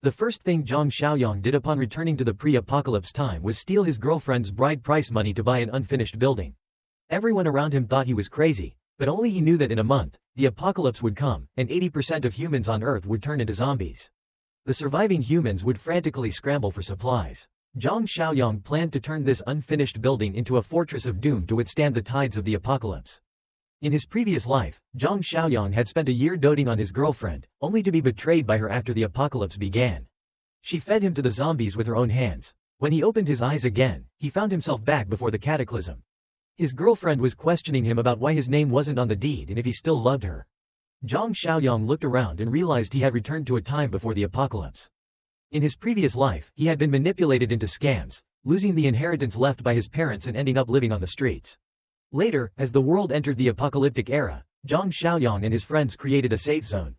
The first thing Zhang Xiaoyang did upon returning to the pre-apocalypse time was steal his girlfriend's bride price money to buy an unfinished building. Everyone around him thought he was crazy, but only he knew that in a month, the apocalypse would come, and 80% of humans on Earth would turn into zombies. The surviving humans would frantically scramble for supplies. Zhang Xiaoyang planned to turn this unfinished building into a fortress of doom to withstand the tides of the apocalypse. In his previous life, Zhang Xiaoyang had spent a year doting on his girlfriend, only to be betrayed by her after the apocalypse began. She fed him to the zombies with her own hands. When he opened his eyes again, he found himself back before the cataclysm. His girlfriend was questioning him about why his name wasn't on the deed and if he still loved her. Zhang Xiaoyang looked around and realized he had returned to a time before the apocalypse. In his previous life, he had been manipulated into scams, losing the inheritance left by his parents and ending up living on the streets. Later, as the world entered the apocalyptic era, Zhang Xiaoyang and his friends created a safe zone.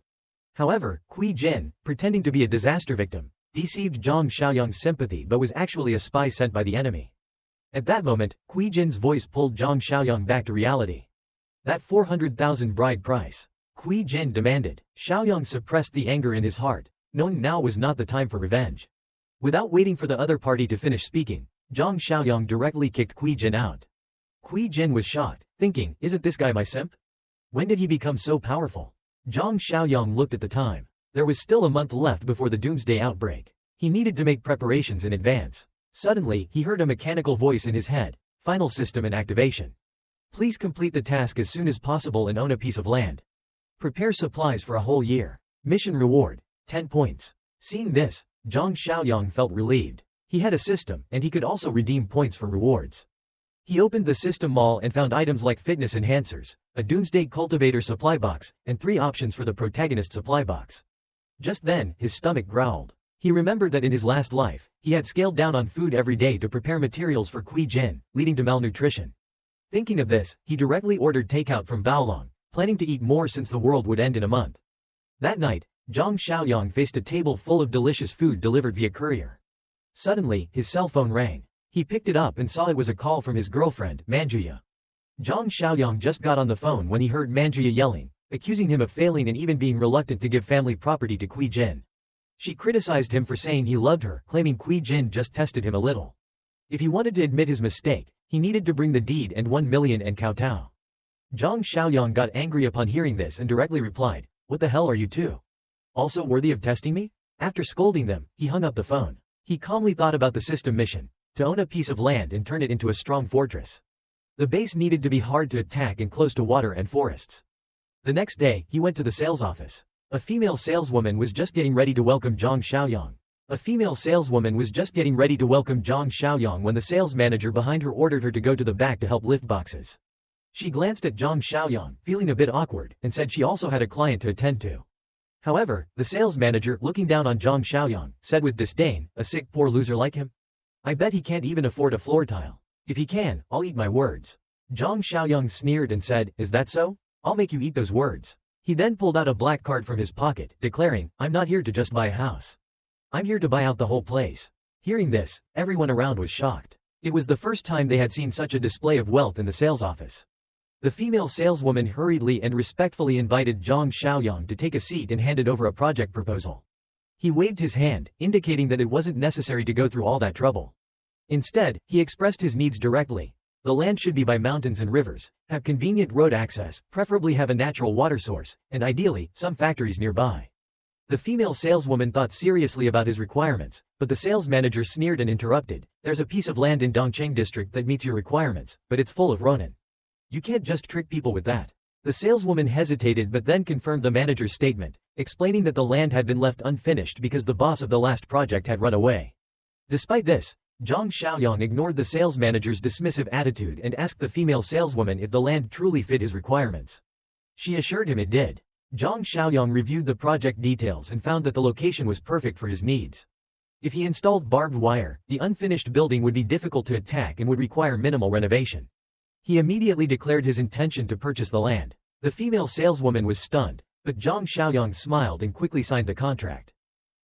However, Kui Jin, pretending to be a disaster victim, deceived Zhang Xiaoyang's sympathy but was actually a spy sent by the enemy. At that moment, Kui Jin's voice pulled Zhang Xiaoyang back to reality. That 400,000 bride price. Kui Jin demanded. Xiaoyang suppressed the anger in his heart, knowing now was not the time for revenge. Without waiting for the other party to finish speaking, Zhang Xiaoyang directly kicked Kui Jin out. Kui Jin was shocked, thinking, isn't this guy my simp? When did he become so powerful? Zhang Xiaoyang looked at the time. There was still a month left before the doomsday outbreak. He needed to make preparations in advance. Suddenly, he heard a mechanical voice in his head. Final system in activation. Please complete the task as soon as possible and own a piece of land. Prepare supplies for a whole year. Mission reward, 10 points. Seeing this, Zhang Xiaoyang felt relieved. He had a system, and he could also redeem points for rewards. He opened the system mall and found items like fitness enhancers, a doomsday cultivator supply box, and 3 options for the protagonist supply box. Just then, his stomach growled. He remembered that in his last life, he had scaled down on food every day to prepare materials for Kui Jin, leading to malnutrition. Thinking of this, he directly ordered takeout from Baolong, planning to eat more since the world would end in a month. That night, Zhang Xiaoyang faced a table full of delicious food delivered via courier. Suddenly, his cell phone rang. He picked it up and saw it was a call from his girlfriend, Manjuya. Zhang Xiaoyang just got on the phone when he heard Manjuya yelling, accusing him of failing and even being reluctant to give family property to Kui Jin. She criticized him for saying he loved her, claiming Kui Jin just tested him a little. If he wanted to admit his mistake, he needed to bring the deed and 1 million and kowtow. Zhang Xiaoyang got angry upon hearing this and directly replied, "What the hell are you two? Also worthy of testing me?" After scolding them, he hung up the phone. He calmly thought about the system mission, to own a piece of land and turn it into a strong fortress. The base needed to be hard to attack and close to water and forests. The next day, he went to the sales office. A female saleswoman was just getting ready to welcome Zhang Xiaoyang. When the sales manager behind her ordered her to go to the back to help lift boxes. She glanced at Zhang Xiaoyang, feeling a bit awkward, and said she also had a client to attend to. However, the sales manager, looking down on Zhang Xiaoyang, said with disdain, "A sick poor loser like him? I bet he can't even afford a floor tile. If he can, I'll eat my words." Zhang Xiaoyang sneered and said, "Is that so? I'll make you eat those words." He then pulled out a black card from his pocket, declaring, "I'm not here to just buy a house. I'm here to buy out the whole place." Hearing this, everyone around was shocked. It was the first time they had seen such a display of wealth in the sales office. The female saleswoman hurriedly and respectfully invited Zhang Xiaoyang to take a seat and handed over a project proposal. He waved his hand, indicating that it wasn't necessary to go through all that trouble. Instead, he expressed his needs directly. The land should be by mountains and rivers, have convenient road access, preferably have a natural water source, and ideally, some factories nearby. The female saleswoman thought seriously about his requirements, but the sales manager sneered and interrupted. "There's a piece of land in Dongcheng district that meets your requirements, but it's full of ronin. You can't just trick people with that." The saleswoman hesitated but then confirmed the manager's statement, explaining that the land had been left unfinished because the boss of the last project had run away. Despite this, Zhang Xiaoyang ignored the sales manager's dismissive attitude and asked the female saleswoman if the land truly fit his requirements. She assured him it did. Zhang Xiaoyang reviewed the project details and found that the location was perfect for his needs. If he installed barbed wire, the unfinished building would be difficult to attack and would require minimal renovation. He immediately declared his intention to purchase the land. The female saleswoman was stunned, but Zhang Xiaoyang smiled and quickly signed the contract.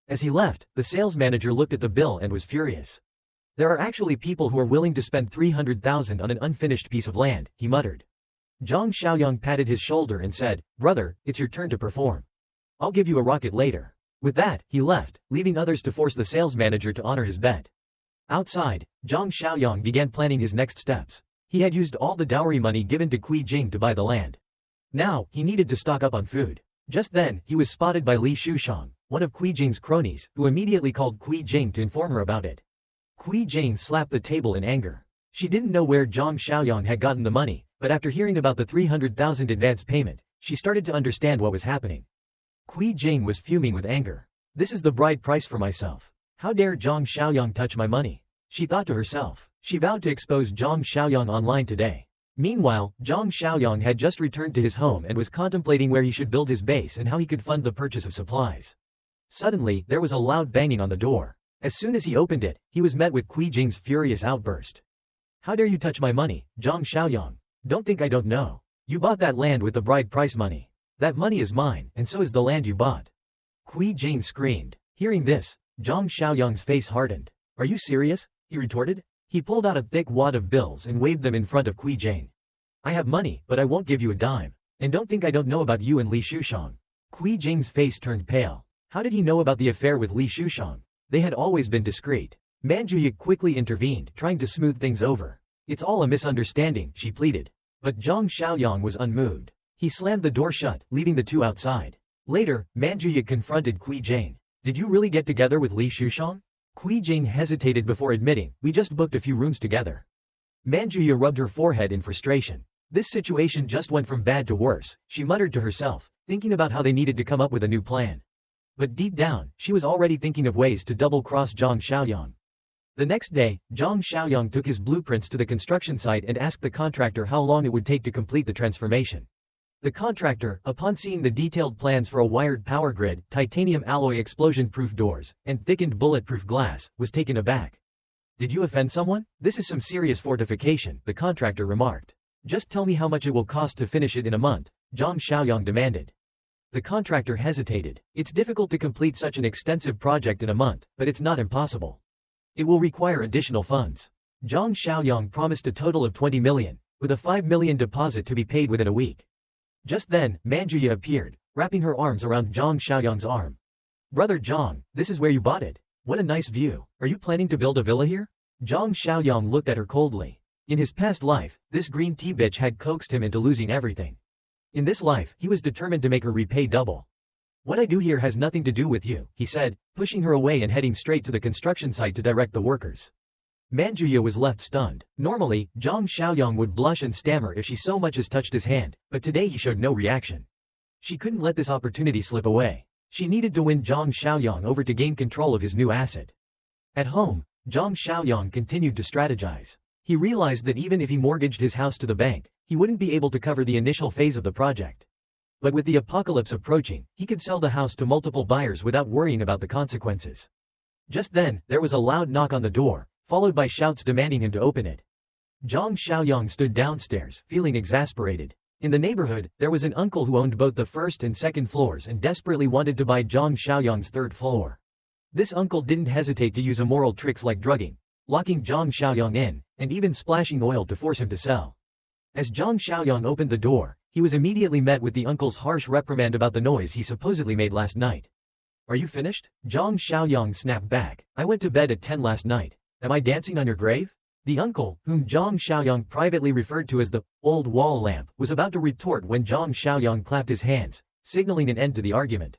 As he left, the sales manager looked at the bill and was furious. "There are actually people who are willing to spend 300,000 on an unfinished piece of land," he muttered. Zhang Xiaoyang patted his shoulder and said, "Brother, it's your turn to perform. I'll give you a rocket later." With that, he left, leaving others to force the sales manager to honor his bet. Outside, Zhang Xiaoyang began planning his next steps. He had used all the dowry money given to Qi Jing to buy the land. Now, he needed to stock up on food. Just then, he was spotted by Li Shushang, one of Qi Jing's cronies, who immediately called Qi Jing to inform her about it. Qi Jing slapped the table in anger. She didn't know where Zhang Xiaoyang had gotten the money, but after hearing about the 300,000 advance payment, she started to understand what was happening. Qi Jing was fuming with anger. This is the bride price for myself. How dare Zhang Xiaoyang touch my money? She thought to herself. She vowed to expose Zhang Xiaoyang online today. Meanwhile, Zhang Xiaoyang had just returned to his home and was contemplating where he should build his base and how he could fund the purchase of supplies. Suddenly, there was a loud banging on the door. As soon as he opened it, he was met with Qi Jing's furious outburst. How dare you touch my money, Zhang Xiaoyang? Don't think I don't know. You bought that land with the bride price money. That money is mine, and so is the land you bought. Qi Jing screamed. Hearing this, Zhang Xiaoyang's face hardened. Are you serious? He retorted. He pulled out a thick wad of bills and waved them in front of Qi Jing. I have money, but I won't give you a dime. And don't think I don't know about you and Li Shushang. Qi Jing's face turned pale. How did he know about the affair with Li Shushang? They had always been discreet. Manhwa quickly intervened, trying to smooth things over. It's all a misunderstanding, she pleaded. But Zhang Xiaoyang was unmoved. He slammed the door shut, leaving the two outside. Later, Manhwa confronted Qi Jing. Did you really get together with Li Shushang? Qi Jing hesitated before admitting, we just booked a few rooms together. Manhwa rubbed her forehead in frustration. This situation just went from bad to worse, she muttered to herself, thinking about how they needed to come up with a new plan. But deep down, she was already thinking of ways to double-cross Zhang Xiaoyang. The next day, Zhang Xiaoyang took his blueprints to the construction site and asked the contractor how long it would take to complete the transformation. The contractor, upon seeing the detailed plans for a wired power grid, titanium alloy explosion-proof doors, and thickened bulletproof glass, was taken aback. Did you offend someone? This is some serious fortification, the contractor remarked. Just tell me how much it will cost to finish it in a month, Zhang Xiaoyang demanded. The contractor hesitated. It's difficult to complete such an extensive project in a month, but it's not impossible. It will require additional funds. Zhang Xiaoyang promised a total of 20 million, with a 5 million deposit to be paid within a week. Just then, Manhwa appeared, wrapping her arms around Zhang Xiaoyang's arm. Brother Zhang, this is where you bought it. What a nice view. Are you planning to build a villa here? Zhang Xiaoyang looked at her coldly. In his past life, this green tea bitch had coaxed him into losing everything. In this life, he was determined to make her repay double. What I do here has nothing to do with you, he said, pushing her away and heading straight to the construction site to direct the workers. Manhwa was left stunned. Normally, Zhang Xiaoyang would blush and stammer if she so much as touched his hand, but today he showed no reaction. She couldn't let this opportunity slip away. She needed to win Zhang Xiaoyang over to gain control of his new asset. At home, Zhang Xiaoyang continued to strategize. He realized that even if he mortgaged his house to the bank, he wouldn't be able to cover the initial phase of the project. But with the apocalypse approaching, he could sell the house to multiple buyers without worrying about the consequences. Just then, there was a loud knock on the door, followed by shouts demanding him to open it. Zhang Xiaoyang stood downstairs, feeling exasperated. In the neighborhood, there was an uncle who owned both the first and second floors and desperately wanted to buy Zhang Xiaoyang's third floor. This uncle didn't hesitate to use immoral tricks like drugging, locking Zhang Xiaoyang in, and even splashing oil to force him to sell. As Zhang Xiaoyang opened the door, he was immediately met with the uncle's harsh reprimand about the noise he supposedly made last night. Are you finished? Zhang Xiaoyang snapped back. I went to bed at 10 last night. Am I dancing on your grave? The uncle, whom Zhang Xiaoyang privately referred to as the old wall lamp, was about to retort when Zhang Xiaoyang clapped his hands, signaling an end to the argument.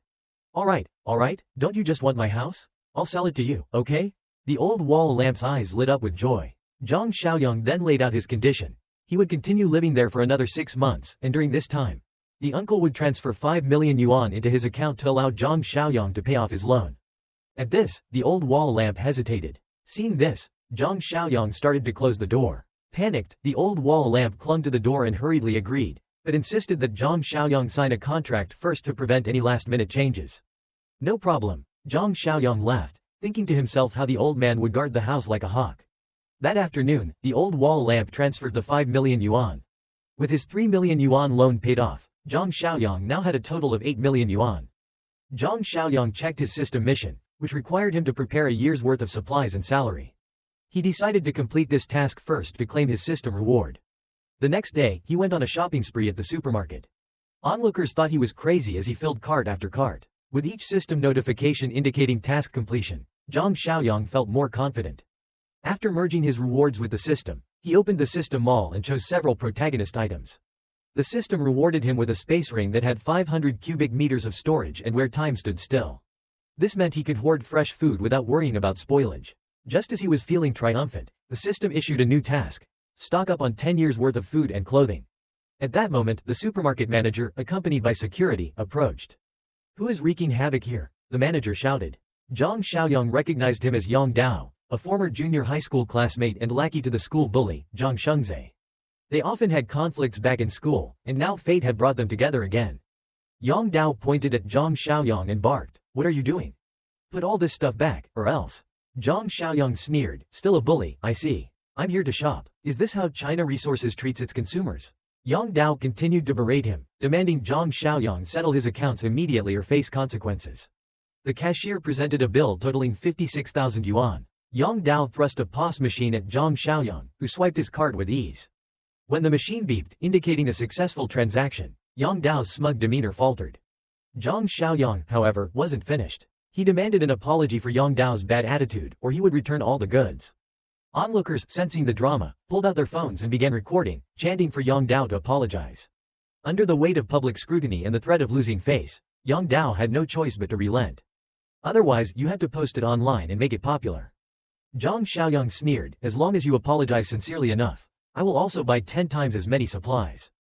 All right, don't you just want my house? I'll sell it to you, okay? The old wall lamp's eyes lit up with joy. Zhang Xiaoyang then laid out his condition. He would continue living there for another 6 months, and during this time, the uncle would transfer 5 million yuan into his account to allow Zhang Xiaoyang to pay off his loan. At this, the old wall lamp hesitated. Seeing this, Zhang Xiaoyang started to close the door. Panicked, the old wall lamp clung to the door and hurriedly agreed, but insisted that Zhang Xiaoyang sign a contract first to prevent any last-minute changes. No problem, Zhang Xiaoyang left, thinking to himself how the old man would guard the house like a hawk. That afternoon, the old wall lamp transferred the 5 million yuan. With his 3 million yuan loan paid off, Zhang Xiaoyang now had a total of 8 million yuan. Zhang Xiaoyang checked his system mission, which required him to prepare a year's worth of supplies and salary. He decided to complete this task first to claim his system reward. The next day, he went on a shopping spree at the supermarket. Onlookers thought he was crazy as he filled cart after cart. With each system notification indicating task completion, Zhang Xiaoyang felt more confident. After merging his rewards with the system, he opened the system mall and chose several protagonist items. The system rewarded him with a space ring that had 500 cubic meters of storage and where time stood still. This meant he could hoard fresh food without worrying about spoilage. Just as he was feeling triumphant, the system issued a new task: stock up on 10 years' worth of food and clothing. At that moment, the supermarket manager, accompanied by security, approached. "Who is wreaking havoc here?" the manager shouted. Zhang Xiaoyang recognized him as Yang Dao, a former junior high school classmate and lackey to the school bully, Zhang Shengzai. They often had conflicts back in school, and now fate had brought them together again. Yang Dao pointed at Zhang Xiaoyang and barked, "What are you doing? Put all this stuff back, or else." Zhang Xiaoyang sneered, "Still a bully, I see. I'm here to shop. Is this how China Resources treats its consumers?" Yang Dao continued to berate him, demanding Zhang Xiaoyang settle his accounts immediately or face consequences. The cashier presented a bill totaling 56,000 yuan. Yang Dao thrust a POS machine at Zhang Xiaoyang, who swiped his card with ease. When the machine beeped, indicating a successful transaction, Yang Dao's smug demeanor faltered. Zhang Xiaoyang, however, wasn't finished. He demanded an apology for Yang Dao's bad attitude, or he would return all the goods. Onlookers, sensing the drama, pulled out their phones and began recording, chanting for Yang Dao to apologize. Under the weight of public scrutiny and the threat of losing face, Yang Dao had no choice but to relent. "Otherwise, you have to post it online and make it popular." Zhang Xiaoyang sneered, "As long as you apologize sincerely enough, I will also buy 10 times as many supplies."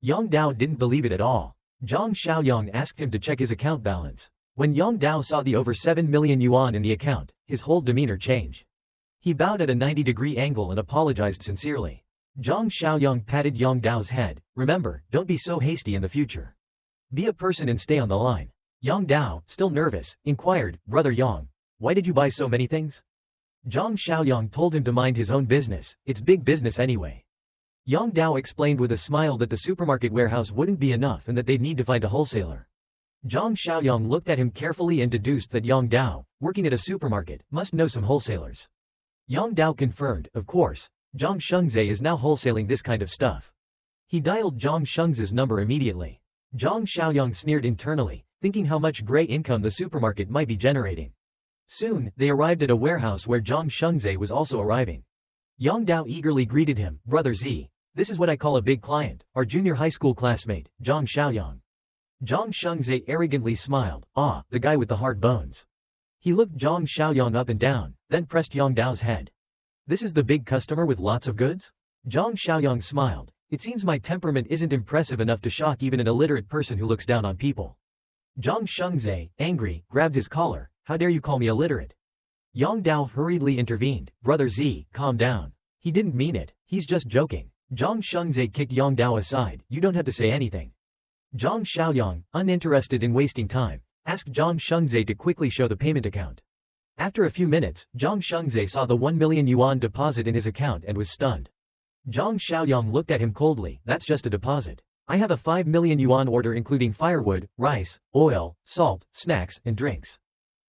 Yang Dao didn't believe it at all. Zhang Xiaoyang asked him to check his account balance. When Yang Dao saw the over 7 million yuan in the account, his whole demeanor changed. He bowed at a 90-degree angle and apologized sincerely. Zhang Xiaoyang patted Yang Dao's head, "Remember, don't be so hasty in the future. Be a person and stay on the line." Yang Dao, still nervous, inquired, "Brother Yang, why did you buy so many things?" Zhang Xiaoyang told him to mind his own business, it's big business anyway. Yang Dao explained with a smile that the supermarket warehouse wouldn't be enough and that they'd need to find a wholesaler. Zhang Xiaoyang looked at him carefully and deduced that Yang Dao, working at a supermarket, must know some wholesalers. Yang Dao confirmed, "Of course, Zhang Shengzai is now wholesaling this kind of stuff." He dialed Zhang Shengzai's number immediately. Zhang Xiaoyang sneered internally, thinking how much gray income the supermarket might be generating. Soon, they arrived at a warehouse where Zhang Shengzai was also arriving. Yang Dao eagerly greeted him, "Brother Z, this is what I call a big client, our junior high school classmate, Zhang Xiaoyang." Zhang Shengzai arrogantly smiled, "Ah, the guy with the hard bones." He looked Zhang Xiaoyang up and down, then pressed Yang Dao's head. "This is the big customer with lots of goods?" Zhang Xiaoyang smiled, "It seems my temperament isn't impressive enough to shock even an illiterate person who looks down on people." Zhang Shengzai, angry, grabbed his collar, "How dare you call me illiterate?" Yang Dao hurriedly intervened, "Brother Z, calm down. He didn't mean it, he's just joking." Zhang Shengzai kicked Yang Dao aside, "You don't have to say anything." Zhang Xiaoyang, uninterested in wasting time, asked Zhang Shengzai to quickly show the payment account. After a few minutes, Zhang Shengzai saw the 1 million yuan deposit in his account and was stunned. Zhang Xiaoyang looked at him coldly, "That's just a deposit. I have a 5 million yuan order including firewood, rice, oil, salt, snacks, and drinks.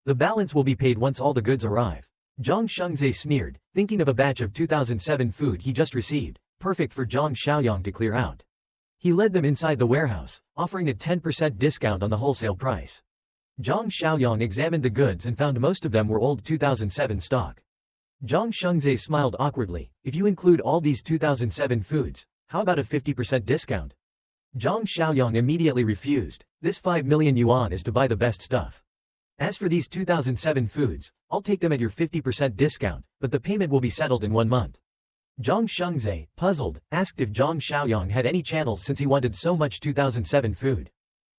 The balance will be paid once all the goods arrive." Zhang Shengzai sneered, thinking of a batch of 2007 food he just received, perfect for Zhang Xiaoyang to clear out. He led them inside the warehouse, offering a 10% discount on the wholesale price. Zhang Xiaoyang examined the goods and found most of them were old 2007 stock. Zhang Shengzai smiled awkwardly, "If you include all these 2007 foods, how about a 50% discount?" Zhang Xiaoyang immediately refused, "This 5 million yuan is to buy the best stuff. As for these 2007 foods, I'll take them at your 50% discount, but the payment will be settled in 1 month." Zhang Shengzai, puzzled, asked if Zhang Xiaoyang had any channels since he wanted so much 2007 food.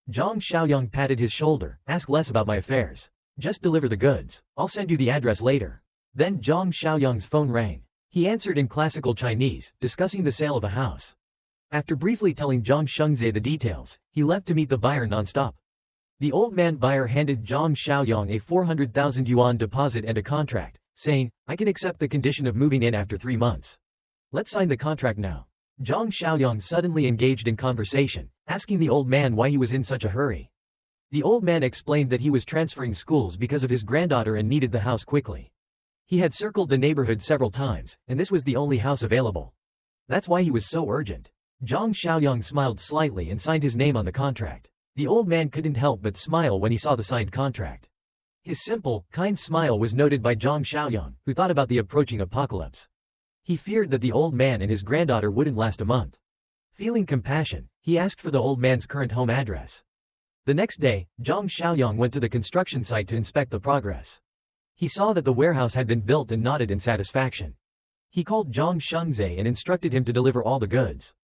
Zhang Xiaoyang patted his shoulder, "Ask less about my affairs. Just deliver the goods, I'll send you the address later." Then Zhang Xiaoyang's phone rang. He answered in classical Chinese, discussing the sale of a house. After briefly telling Zhang Shengzai the details, he left to meet the buyer non-stop. The old man buyer handed Zhang Xiaoyang a 400,000 yuan deposit and a contract, saying, "I can accept the condition of moving in after 3 months. Let's sign the contract now." Zhang Xiaoyang suddenly engaged in conversation, asking the old man why he was in such a hurry. The old man explained that he was transferring schools because of his granddaughter and needed the house quickly. He had circled the neighborhood several times, and this was the only house available. That's why he was so urgent. Zhang Xiaoyang smiled slightly and signed his name on the contract. The old man couldn't help but smile when he saw the signed contract. His simple, kind smile was noted by Zhang Xiaoyang, who thought about the approaching apocalypse. He feared that the old man and his granddaughter wouldn't last a month. Feeling compassion, he asked for the old man's current home address. The next day, Zhang Xiaoyang went to the construction site to inspect the progress. He saw that the warehouse had been built and nodded in satisfaction. He called Zhang Shengzai and instructed him to deliver all the goods.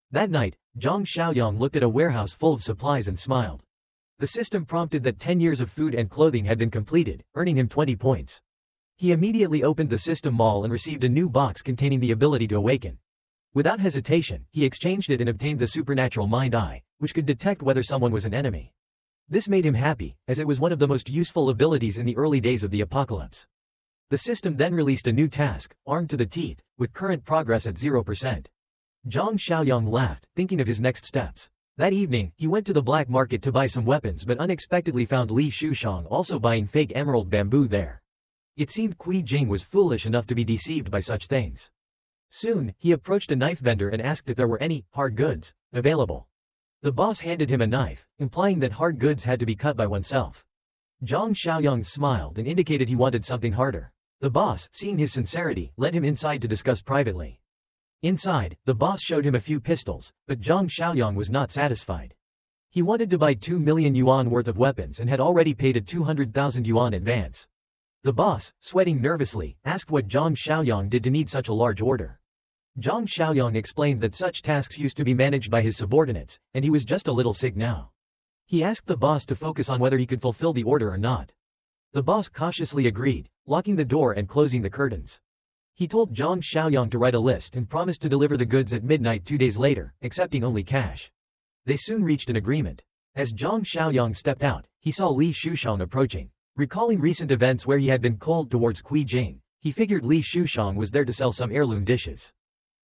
That night, Zhang Xiaoyang looked at a warehouse full of supplies and smiled. The system prompted that 10 years of food and clothing had been completed, earning him 20 points. He immediately opened the system mall and received a new box containing the ability to awaken. Without hesitation, he exchanged it and obtained the supernatural mind eye, which could detect whether someone was an enemy. This made him happy, as it was one of the most useful abilities in the early days of the apocalypse. The system then released a new task, armed to the teeth, with current progress at 0%. Zhang Xiaoyang laughed, thinking of his next steps. That evening, he went to the black market to buy some weapons but unexpectedly found Li Shushang also buying fake emerald bamboo there. It seemed Qi Jing was foolish enough to be deceived by such things. Soon, he approached a knife vendor and asked if there were any hard goods available. The boss handed him a knife, implying that hard goods had to be cut by oneself. Zhang Xiaoyang smiled and indicated he wanted something harder. The boss, seeing his sincerity, led him inside to discuss privately. Inside, the boss showed him a few pistols, but Zhang Xiaoyang was not satisfied. He wanted to buy 2 million yuan worth of weapons and had already paid a 200,000 yuan advance. The boss, sweating nervously, asked what Zhang Xiaoyang did to need such a large order. Zhang Xiaoyang explained that such tasks used to be managed by his subordinates, and he was just a little sick now. He asked the boss to focus on whether he could fulfill the order or not. The boss cautiously agreed, locking the door and closing the curtains. He told Zhang Xiaoyang to write a list and promised to deliver the goods at midnight 2 days later, accepting only cash. They soon reached an agreement. As Zhang Xiaoyang stepped out, he saw Li Shushang approaching. Recalling recent events where he had been cold towards Qi Jing, he figured Li Shushang was there to sell some heirloom dishes.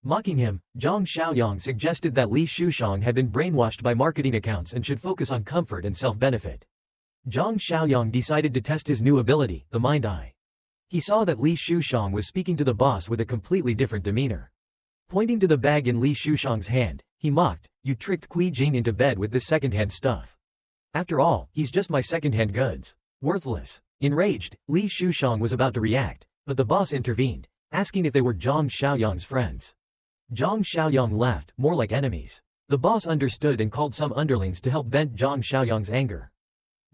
Mocking him, Zhang Xiaoyang suggested that Li Shushang had been brainwashed by marketing accounts and should focus on comfort and self-benefit. Zhang Xiaoyang decided to test his new ability, the Mind Eye. He saw that Li Shushang was speaking to the boss with a completely different demeanor. Pointing to the bag in Li Shushang's hand, he mocked, "You tricked Qi Jing into bed with this second-hand stuff. After all, he's just my second-hand goods. Worthless." Enraged, Li Shushang was about to react, but the boss intervened, asking if they were Zhang Xiaoyang's friends. Zhang Xiaoyang laughed, more like enemies. The boss understood and called some underlings to help vent Zhang Xiaoyang's anger.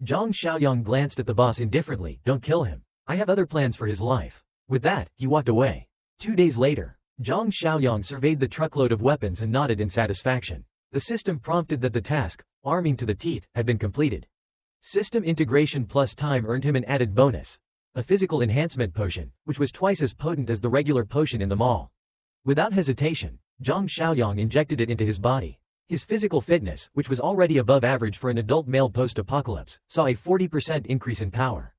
Zhang Xiaoyang glanced at the boss indifferently. "Don't kill him. I have other plans for his life." With that, he walked away. 2 days later, Zhang Xiaoyang surveyed the truckload of weapons and nodded in satisfaction. The system prompted that the task, arming to the teeth, had been completed. System integration plus time earned him an added bonus, a physical enhancement potion, which was twice as potent as the regular potion in the mall. Without hesitation, Zhang Xiaoyang injected it into his body. His physical fitness, which was already above average for an adult male post-apocalypse, saw a 40% increase in power.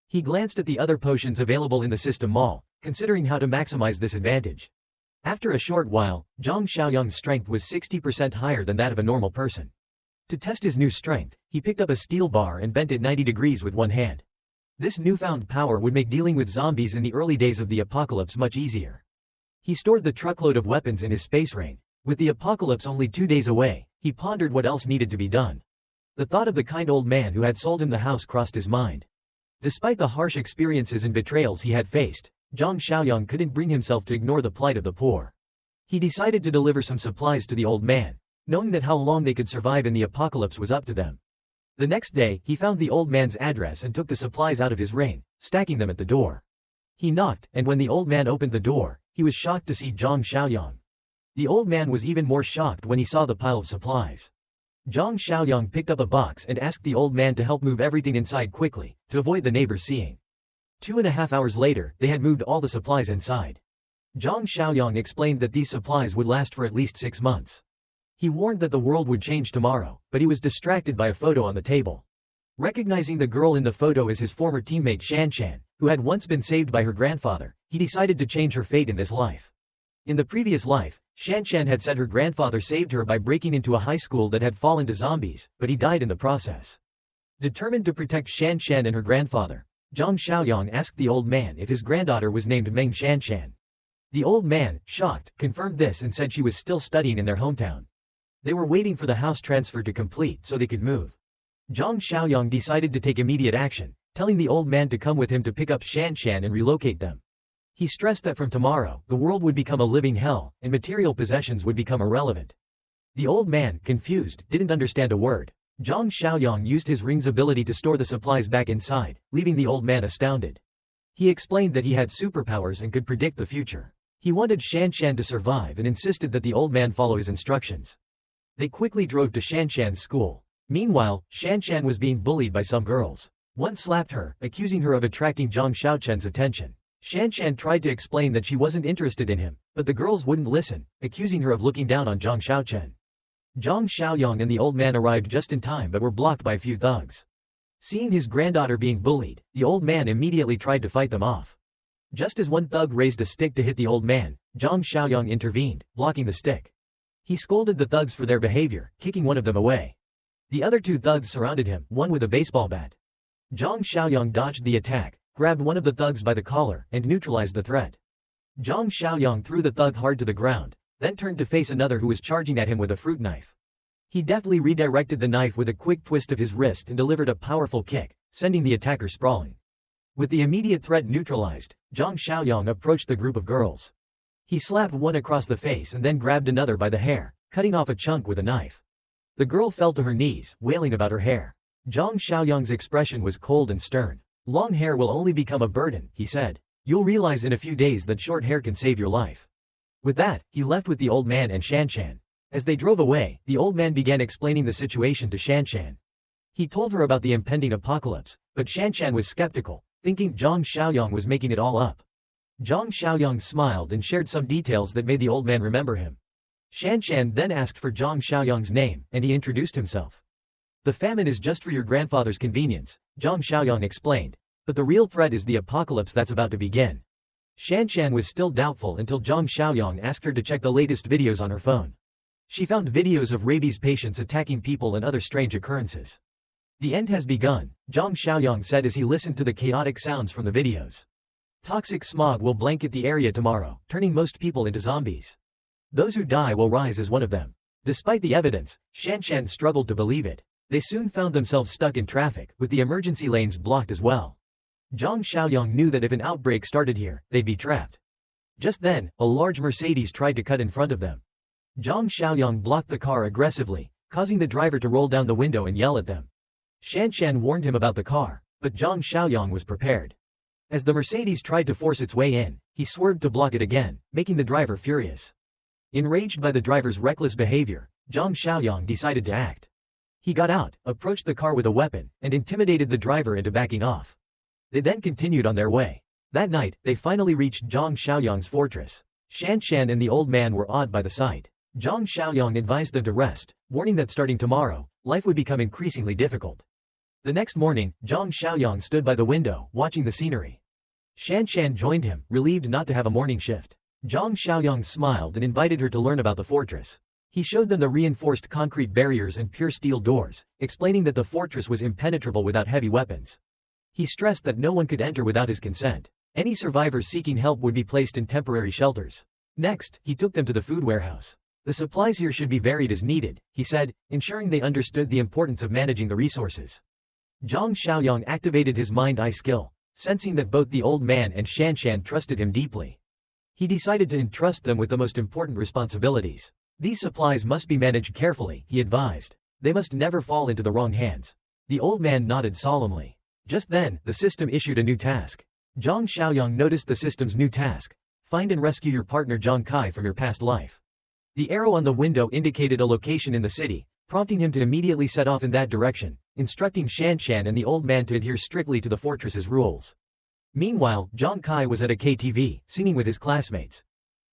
He glanced at the other potions available in the system mall, considering how to maximize this advantage. After a short while, Zhang Xiaoyang's strength was 60% higher than that of a normal person. To test his new strength, he picked up a steel bar and bent it 90 degrees with one hand. This newfound power would make dealing with zombies in the early days of the apocalypse much easier. He stored the truckload of weapons in his space rain. With the apocalypse only 2 days away, he pondered what else needed to be done. The thought of the kind old man who had sold him the house crossed his mind. Despite the harsh experiences and betrayals he had faced, Zhang Xiaoyang couldn't bring himself to ignore the plight of the poor. He decided to deliver some supplies to the old man, knowing that how long they could survive in the apocalypse was up to them. The next day, he found the old man's address and took the supplies out of his rain, stacking them at the door. He knocked, and when the old man opened the door, he was shocked to see Zhang Xiaoyang. The old man was even more shocked when he saw the pile of supplies. Zhang Xiaoyang picked up a box and asked the old man to help move everything inside quickly, to avoid the neighbors seeing. 2.5 hours later, they had moved all the supplies inside. Zhang Xiaoyang explained that these supplies would last for at least 6 months. He warned that the world would change tomorrow, but he was distracted by a photo on the table. Recognizing the girl in the photo as his former teammate Shanshan, who had once been saved by her grandfather, he decided to change her fate in this life. In the previous life, Shanshan had said her grandfather saved her by breaking into a high school that had fallen to zombies, but he died in the process. Determined to protect Shanshan and her grandfather, Zhang Xiaoyang asked the old man if his granddaughter was named Meng Shanshan. The old man, shocked, confirmed this and said she was still studying in their hometown. They were waiting for the house transfer to complete so they could move. Zhang Xiaoyang decided to take immediate action, telling the old man to come with him to pick up Shanshan and relocate them. He stressed that from tomorrow, the world would become a living hell, and material possessions would become irrelevant. The old man, confused, didn't understand a word. Zhang Xiaoyang used his ring's ability to store the supplies back inside, leaving the old man astounded. He explained that he had superpowers and could predict the future. He wanted Shanshan to survive and insisted that the old man follow his instructions. They quickly drove to Shanshan's school. Meanwhile, Shanshan was being bullied by some girls. One slapped her, accusing her of attracting Zhang Xiaochen's attention. Shanshan tried to explain that she wasn't interested in him, but the girls wouldn't listen, accusing her of looking down on Zhang Xiaochen. Zhang Xiaoyang and the old man arrived just in time but were blocked by a few thugs. Seeing his granddaughter being bullied, the old man immediately tried to fight them off. Just as one thug raised a stick to hit the old man, Zhang Xiaoyang intervened, blocking the stick. He scolded the thugs for their behavior, kicking one of them away. The other two thugs surrounded him, one with a baseball bat. Zhang Xiaoyang dodged the attack, grabbed one of the thugs by the collar, and neutralized the threat. Zhang Xiaoyang threw the thug hard to the ground, then turned to face another who was charging at him with a fruit knife. He deftly redirected the knife with a quick twist of his wrist and delivered a powerful kick, sending the attacker sprawling. With the immediate threat neutralized, Zhang Xiaoyang approached the group of girls. He slapped one across the face and then grabbed another by the hair, cutting off a chunk with a knife. The girl fell to her knees, wailing about her hair. Zhang Xiaoyang's expression was cold and stern. "Long hair will only become a burden," he said. "You'll realize in a few days that short hair can save your life." With that, he left with the old man and Shanshan. As they drove away, the old man began explaining the situation to Shanshan. He told her about the impending apocalypse, but Shanshan was skeptical, thinking Zhang Xiaoyang was making it all up. Zhang Xiaoyang smiled and shared some details that made the old man remember him. Shanshan then asked for Zhang Xiaoyang's name, and he introduced himself. "The famine is just for your grandfather's convenience," Zhang Xiaoyang explained, "but the real threat is the apocalypse that's about to begin." Shanshan was still doubtful until Zhang Xiaoyang asked her to check the latest videos on her phone. She found videos of rabies patients attacking people and other strange occurrences. "The end has begun," Zhang Xiaoyang said as he listened to the chaotic sounds from the videos. "Toxic smog will blanket the area tomorrow, turning most people into zombies. Those who die will rise as one of them." Despite the evidence, Shanshan struggled to believe it. They soon found themselves stuck in traffic, with the emergency lanes blocked as well. Zhang Xiaoyang knew that if an outbreak started here, they'd be trapped. Just then, a large Mercedes tried to cut in front of them. Zhang Xiaoyang blocked the car aggressively, causing the driver to roll down the window and yell at them. Shanshan warned him about the car, but Zhang Xiaoyang was prepared. As the Mercedes tried to force its way in, he swerved to block it again, making the driver furious. Enraged by the driver's reckless behavior, Zhang Xiaoyang decided to act. He got out, approached the car with a weapon, and intimidated the driver into backing off. They then continued on their way. That night, they finally reached Zhang Xiaoyang's fortress. Shanshan and the old man were awed by the sight. Zhang Xiaoyang advised them to rest, warning that starting tomorrow, life would become increasingly difficult. The next morning, Zhang Xiaoyang stood by the window, watching the scenery. Shanshan joined him, relieved not to have a morning shift. Zhang Xiaoyang smiled and invited her to learn about the fortress. He showed them the reinforced concrete barriers and pure steel doors, explaining that the fortress was impenetrable without heavy weapons. He stressed that no one could enter without his consent. Any survivors seeking help would be placed in temporary shelters. Next, he took them to the food warehouse. "The supplies here should be varied as needed," he said, ensuring they understood the importance of managing the resources. Zhang Xiaoyang activated his mind-eye skill, sensing that both the old man and Shanshan trusted him deeply. He decided to entrust them with the most important responsibilities. "These supplies must be managed carefully," he advised. "They must never fall into the wrong hands." The old man nodded solemnly. Just then, the system issued a new task. Zhang Xiaoyang noticed the system's new task: find and rescue your partner Zhang Kai from your past life. The arrow on the window indicated a location in the city, prompting him to immediately set off in that direction, instructing Shanshan and the old man to adhere strictly to the fortress's rules. Meanwhile, Zhang Kai was at a KTV, singing with his classmates.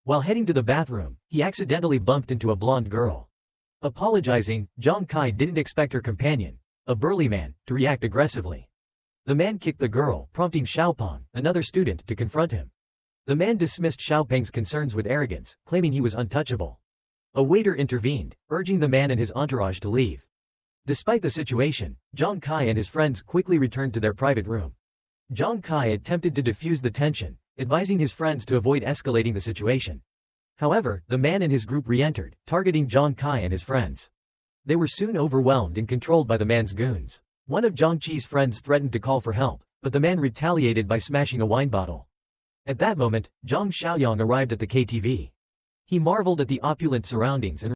While heading to the bathroom, he accidentally bumped into a blonde girl. Apologizing, Zhang Kai didn't expect her companion, a burly man, to react aggressively. The man kicked the girl, prompting Xiaopeng, another student, to confront him. The man dismissed Xiaopeng's concerns with arrogance, claiming he was untouchable. A waiter intervened, urging the man and his entourage to leave. Despite the situation, Zhang Kai and his friends quickly returned to their private room. Zhang Kai attempted to defuse the tension, advising his friends to avoid escalating the situation. However, the man and his group re-entered, targeting Zhang Kai and his friends. They were soon overwhelmed and controlled by the man's goons. One of Zhangqi's friends threatened to call for help, but the man retaliated by smashing a wine bottle. At that moment, Zhang Xiaoyang arrived at the KTV. He marveled at the opulent surroundings and